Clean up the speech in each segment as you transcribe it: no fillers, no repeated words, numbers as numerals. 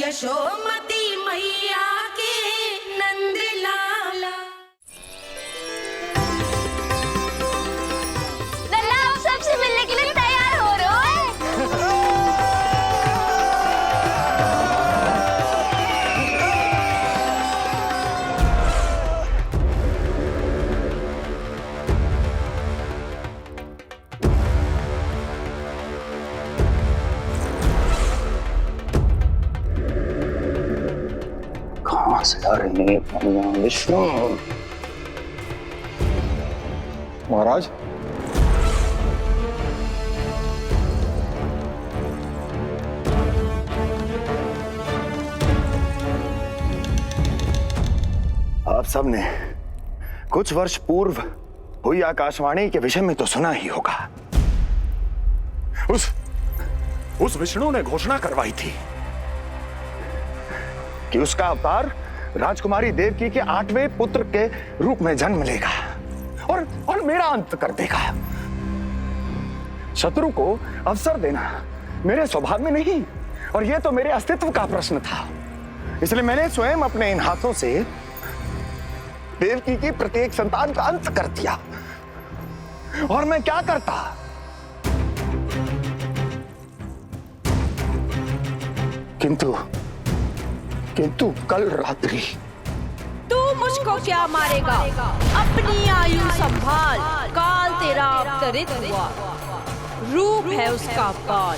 यशोमती मैया के नंद लाला। लल्ला आप सबसे मिलने के लिए तैयार हो रहे हो? कहाँ से आ रही है भगवान विष्णु? महाराज, आप सबने कुछ वर्ष पूर्व हुई आकाशवाणी के विषय में तो सुना ही होगा। उस विष्णु ने घोषणा करवाई थी कि उसका अवतार राजकुमारी देवकी के 8वें पुत्र के रूप में जन्म लेगा और मेरा अंत कर देगा। शत्रु को अवसर देना मेरे स्वभाव में नहीं, और यह तो मेरे अस्तित्व का प्रश्न था। इसलिए मैंने स्वयं अपने इन हाथों से देवकी की प्रत्येक संतान का अंत कर दिया। और मैं क्या करता? किंतु कल रात्रि तू मुझको क्या मारेगा? अपनी आयु संभाल, काल तेरा अवतरित हुआ, रूप है उसका काल।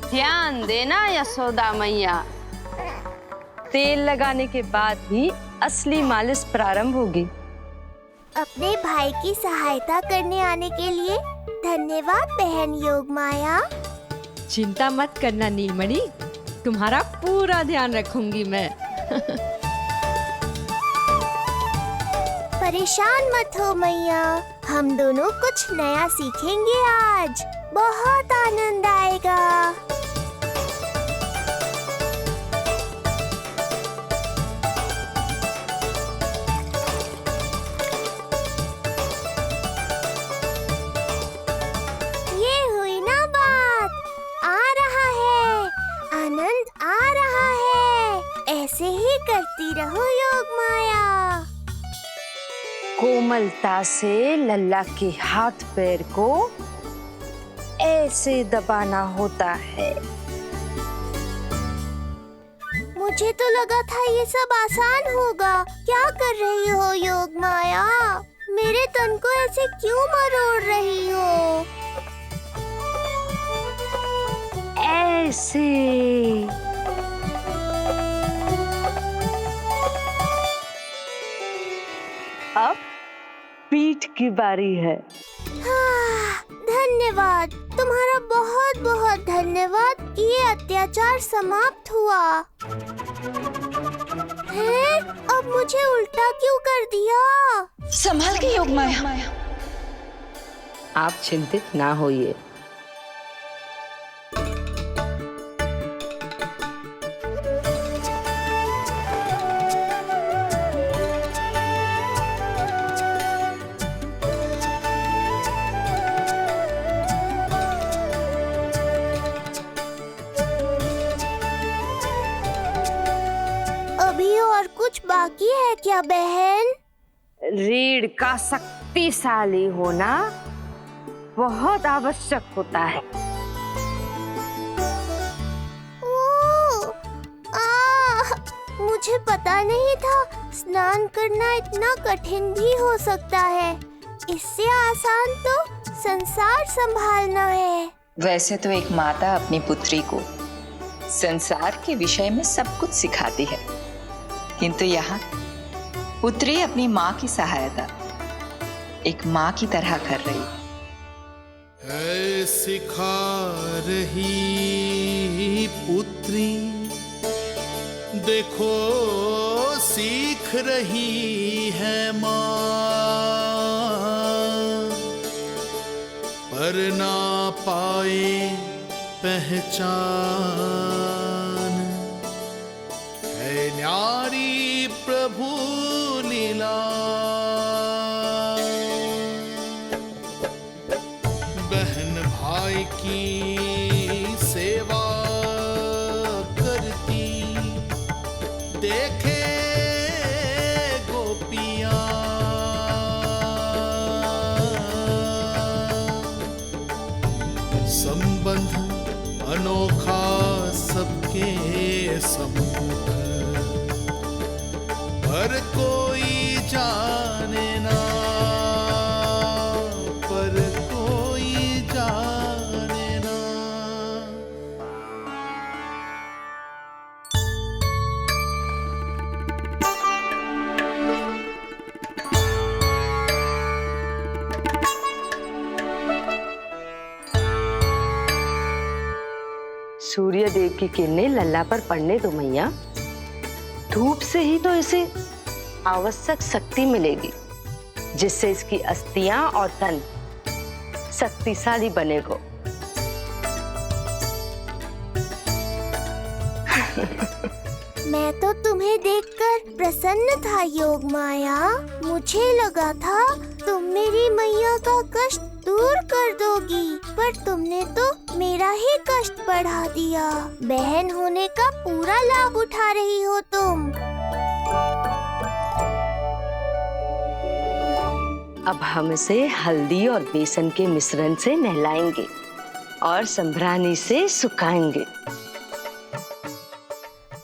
ध्यान देना यशोदा मैया, तेल लगाने के बाद ही असली मालिश प्रारंभ होगी। अपने भाई की सहायता करने आने के लिए धन्यवाद बहन योगमाया। चिंता मत करना नीलमणि, तुम्हारा पूरा ध्यान रखूंगी मैं। परेशान मत हो मैया, हम दोनों कुछ नया सीखेंगे आज। बहुत आनंद आएगा। ये हुई ना बात, आ रहा है, आनंद आ रहा है। ऐसे ही करती रहो योगमाया। कोमलता से लल्ला के हाथ पैर को ऐसे दबाना होता है। मुझे तो लगा था ये सब आसान होगा। क्या कर रही हो योगमाया? मेरे तन को ऐसे क्यों मरोड़ रही हो? ऐसे अब पीठ की बारी है। धन्यवाद, तुम्हारा बहुत बहुत धन्यवाद। ये अत्याचार समाप्त हुआ है। अब मुझे उल्टा क्यों कर दिया? संभाल के योगमाया। आप चिंतित ना होइए। अभी और कुछ बाकी है क्या बहन? रीढ़ का शक्तिशाली होना बहुत आवश्यक होता है। मुझे पता नहीं था स्नान करना इतना कठिन भी हो सकता है। इससे आसान तो संसार संभालना है। वैसे तो एक माता अपनी पुत्री को संसार के विषय में सब कुछ सिखाती है, किंतु यहाँ पुत्री अपनी माँ की सहायता एक माँ की तरह कर रही है। सिखा रही पुत्री, देखो सीख रही है माँ, पर ना पाए पहचान, है न्यारी प्रभु लीला लीला, बहन भाई की सेवा करती, देखे गोपियां संबंध अनोखा सबके सम्मुख, पर कोई जाने ना, पर कोई जाने ना। सूर्य देव की किरणें लल्ला पर पड़ने दो मैया। धूप से ही तो इसे आवश्यक शक्ति मिलेगी, जिससे इसकी अस्थियां और तन शक्तिशाली बनेगा। मैं तो तुम्हें देखकर प्रसन्न था योग माया। मुझे लगा था तुम मेरी मैया का कष्ट दूर कर दोगी, पर तुमने तो मेरा ही कष्ट बढ़ा दिया। बहन होने का पूरा लाभ उठा रही हो तुम। अब हम इसे हल्दी और बेसन के मिश्रण से नहलाएंगे और संभरानी से सुखाएंगे।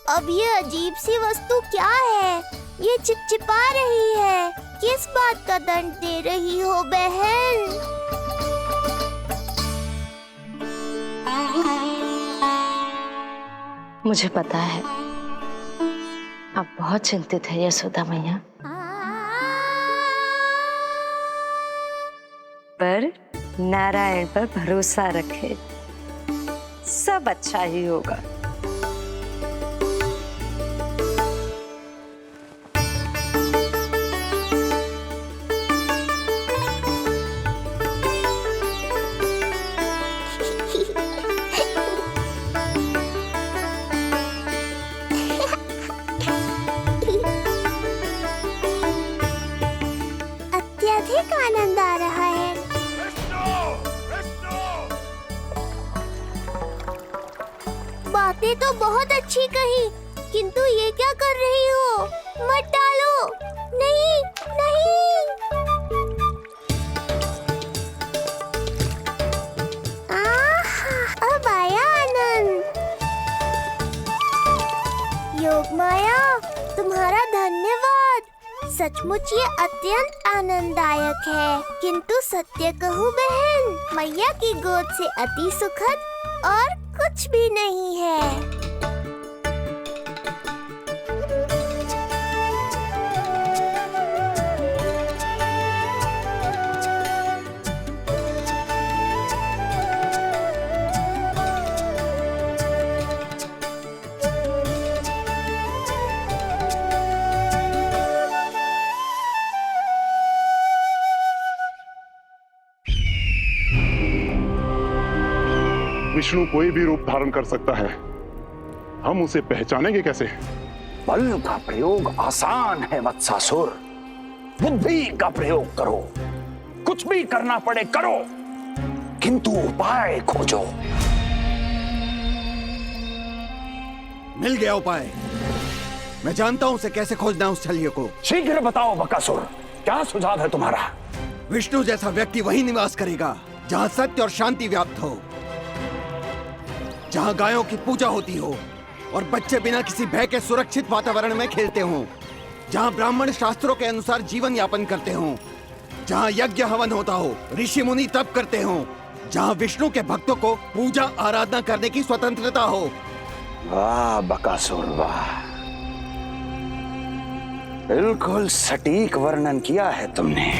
अब ये अजीब सी वस्तु क्या है? ये चिपचिपा रही है। किस बात का दंड दे रही हो बहन? मुझे पता है आप बहुत चिंतित है यशोदा मैया, पर नारायण पर भरोसा रखे, सब अच्छा ही होगा। अत्यधिक आनंद आ रहा है। बातें तो बहुत अच्छी कही, किंतु ये क्या कर रही हो? मत डालो। नहीं नहीं। अब आया आनंद। योग माया, तुम्हारा धन्यवाद। सचमुच ये अत्यंत आनंददायक है। किंतु सत्य कहूँ बहन, मैया की गोद से अति सुखद और कुछ भी नहीं है। विष्णु कोई भी रूप धारण कर सकता है, हम उसे पहचानेंगे कैसे? बल का प्रयोग आसान है वत्सासुर। बुद्धि का प्रयोग करो। कुछ भी करना पड़े करो, किंतु उपाय खोजो। मिल गया उपाय। मैं जानता हूं उसे कैसे खोजना है, उस छलिए को। शीघ्र बताओ बकासुर, क्या सुझाव है तुम्हारा? विष्णु जैसा व्यक्ति वही निवास करेगा जहां सत्य और शांति व्याप्त हो, जहां गायों की पूजा होती हो और बच्चे बिना किसी भय के सुरक्षित वातावरण में खेलते हों, जहां ब्राह्मण शास्त्रों के अनुसार जीवन यापन करते हों, जहां यज्ञ हवन होता हो, ऋषि मुनि तप करते हों, जहां विष्णु के भक्तों को पूजा आराधना करने की स्वतंत्रता हो। वाह बकासुर वाह, बिल्कुल सटीक वर्णन किया है तुमने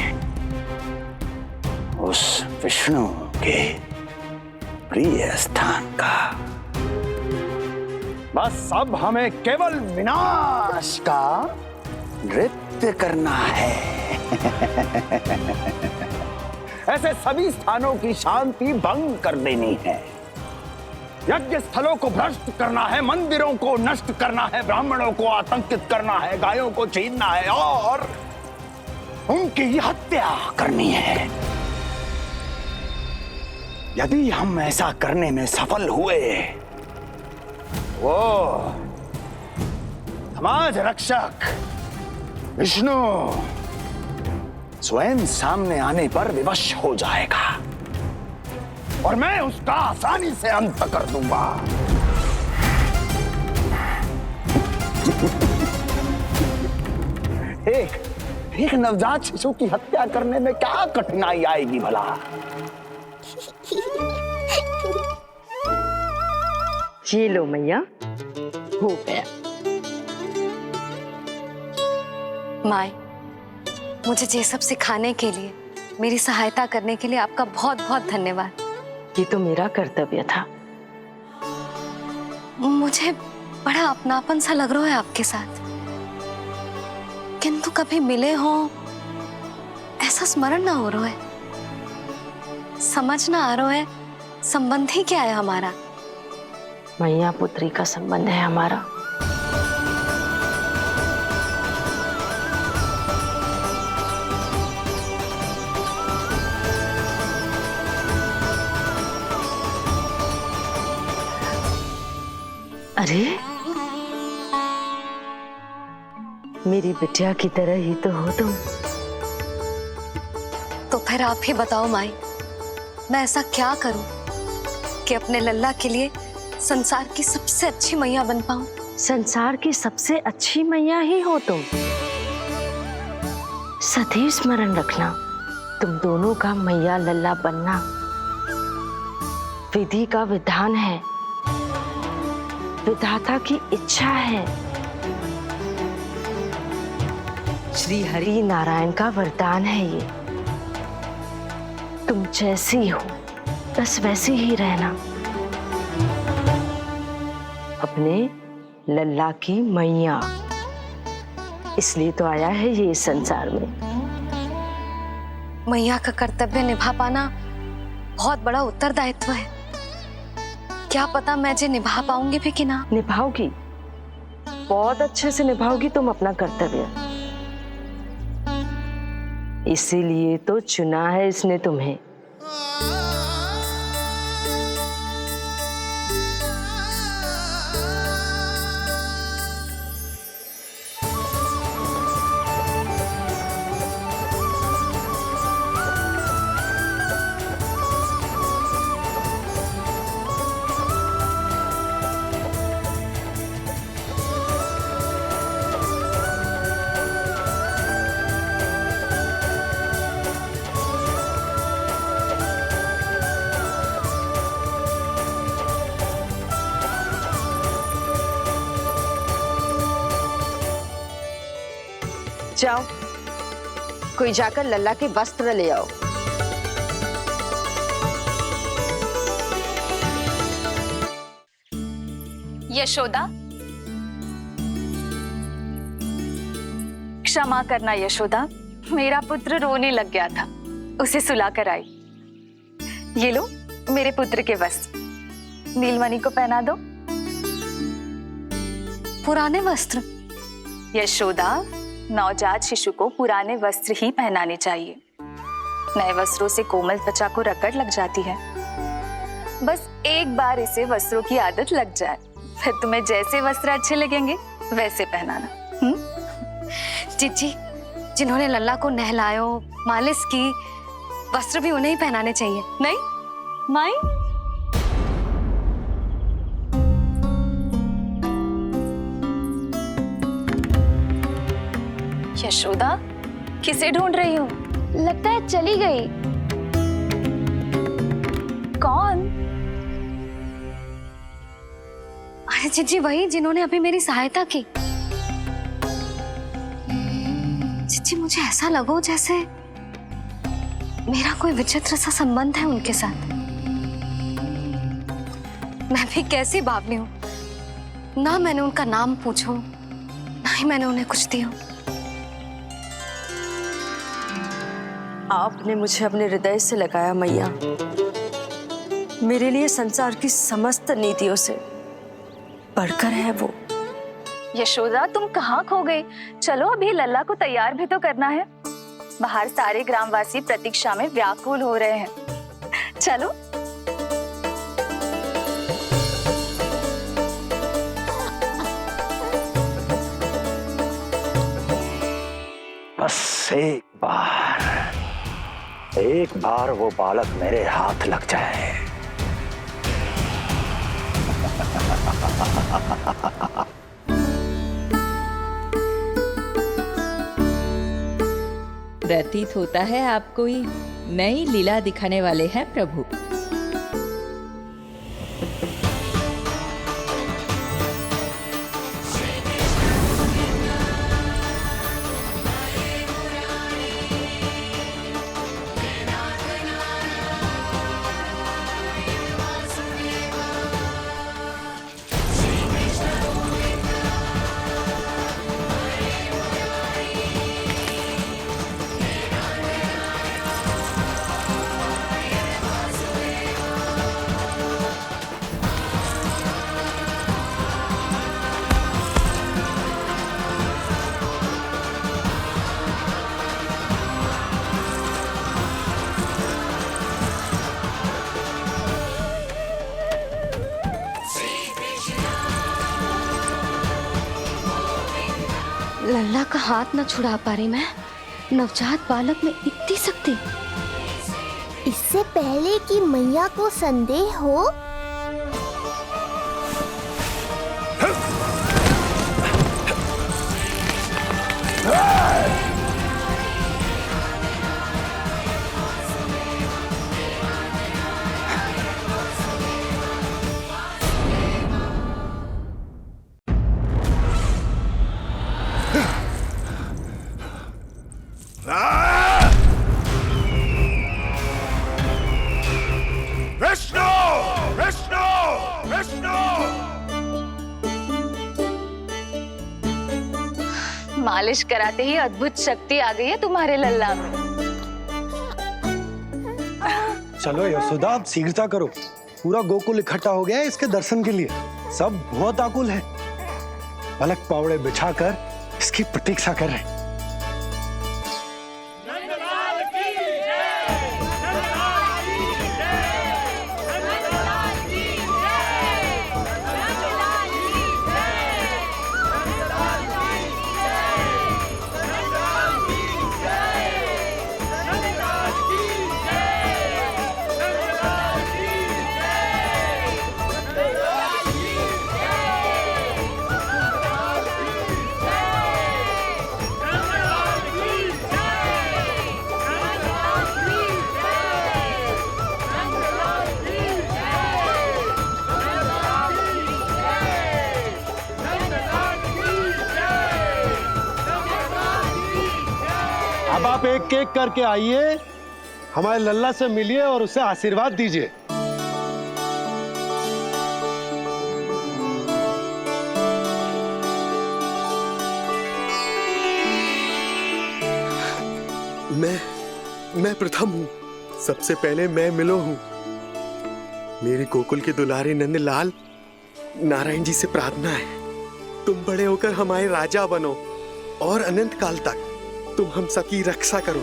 उस विष्णु के प्रिय स्थान का। बस अब हमें केवल विनाश का नृत्य करना है। ऐसे सभी स्थानों की शांति भंग कर देनी है। यज्ञ स्थलों को भ्रष्ट करना है, मंदिरों को नष्ट करना है, ब्राह्मणों को आतंकित करना है, गायों को छीनना है और उनकी हत्या करनी है। यदि हम ऐसा करने में सफल हुए, वो समाज रक्षक विष्णु स्वयं सामने आने पर विवश हो जाएगा और मैं उसका आसानी से अंत कर दूंगा। एक नवजात शिशु की हत्या करने में क्या कठिनाई आएगी भला? ये लो मैया, हो गया। माए, मुझे ये सब सिखाने के लिए, मेरी सहायता करने के लिए आपका बहुत बहुत धन्यवाद। ये तो मेरा कर्तव्य था। मुझे बड़ा अपनापन सा लग रहा है आपके साथ, किंतु कभी मिले हो ऐसा स्मरण ना हो रहा है, समझ ना आ रहा है संबंध ही क्या है हमारा। मैया पुत्री का संबंध है हमारा। अरे मेरी बिटिया की तरह ही तो हो तुम। तो फिर आप ही बताओ माई, मैं ऐसा क्या करूं कि अपने लल्ला के लिए संसार की सबसे अच्छी मैया बन पाऊं? संसार की सबसे अच्छी मैया ही हो तुम। सदैव स्मरण रखना, तुम दोनों का मैया लल्ला बनना विधि का विधान है, विधाता की इच्छा है, श्री हरि नारायण का वरदान है। ये तुम जैसी हो बस वैसी ही रहना, अपने लल्ला की मैया। इसलिए तो आया है ये इस संसार में। मैया का कर्तव्य निभा पाना बहुत बड़ा उत्तरदायित्व है। क्या पता मैं जे निभा पाऊंगी भी कि ना। निभाओगी, बहुत अच्छे से निभाओगी तुम अपना कर्तव्य। इसीलिए तो चुना है इसने तुम्हें। जाओ, कोई जाकर लल्ला के वस्त्र ले आओ। यशोदा, क्षमा करना यशोदा, मेरा पुत्र रोने लग गया था, उसे सुला कर आई। ये लो मेरे पुत्र के वस्त्र, नीलमणि को पहना दो। पुराने वस्त्र? यशोदा, नवजात शिशु को पुराने वस्त्र ही पहनाने चाहिए। नए वस्त्रों से कोमल त्वचा को रगड़ लग जाती है। बस एक बार इसे वस्त्रों की आदत लग जाए, फिर तुम्हें जैसे वस्त्र अच्छे लगेंगे वैसे पहनाना। जीजी, जिन्होंने लल्ला को नहलायो, मालिश की, वस्त्र भी उन्हें ही पहनाने चाहिए। नहीं माई, यशोदा किसे ढूंढ रही हो? लगता है चली गई। कौन? अरे जीजी, वही जिन्होंने अभी मेरी सहायता की। जीजी, मुझे ऐसा लगो जैसे मेरा कोई विचित्र सा संबंध है उनके साथ। मैं भी कैसी बावली हूं, ना मैंने उनका नाम पूछो, ना ही मैंने उन्हें कुछ दिया। आपने मुझे अपने हृदय से लगाया मैया। मेरे लिए संसार की समस्त नीतियों से बढ़कर है वो। यशोदा, तुम कहाँ खो गई? चलो अभी लल्ला को तैयार भी तो करना है। बाहर सारे ग्रामवासी प्रतीक्षा में व्याकुल हो रहे हैं। चलो। बस एक बार वो बालक मेरे हाथ लग जाए। प्रतीत होता है आप कोई नई लीला दिखाने वाले हैं प्रभु। लल्ला का हाथ न छुड़ा पा रही मैं। नवजात बालक में इतनी शक्ति। इससे पहले कि मैया को संदेह हो, मालिश कराते ही अद्भुत शक्ति आ गई है तुम्हारे लल्ला में। चलो यशोदा, आप शीघ्रता करो। पूरा गोकुल इकट्ठा हो गया है इसके दर्शन के लिए। सब बहुत आकुल है। पलक पावड़े बिछाकर इसकी प्रतीक्षा कर रहे हैं। अब आप एक एक करके आइए, हमारे लल्ला से मिलिए और उसे आशीर्वाद दीजिए। मैं प्रथम हूँ। सबसे पहले मैं मिलो हूँ। मेरी गोकुल के दुलारे नंदलाल, नारायण जी से प्रार्थना है, तुम बड़े होकर हमारे राजा बनो और अनंत काल तक तुम हम सबकी रक्षा करो।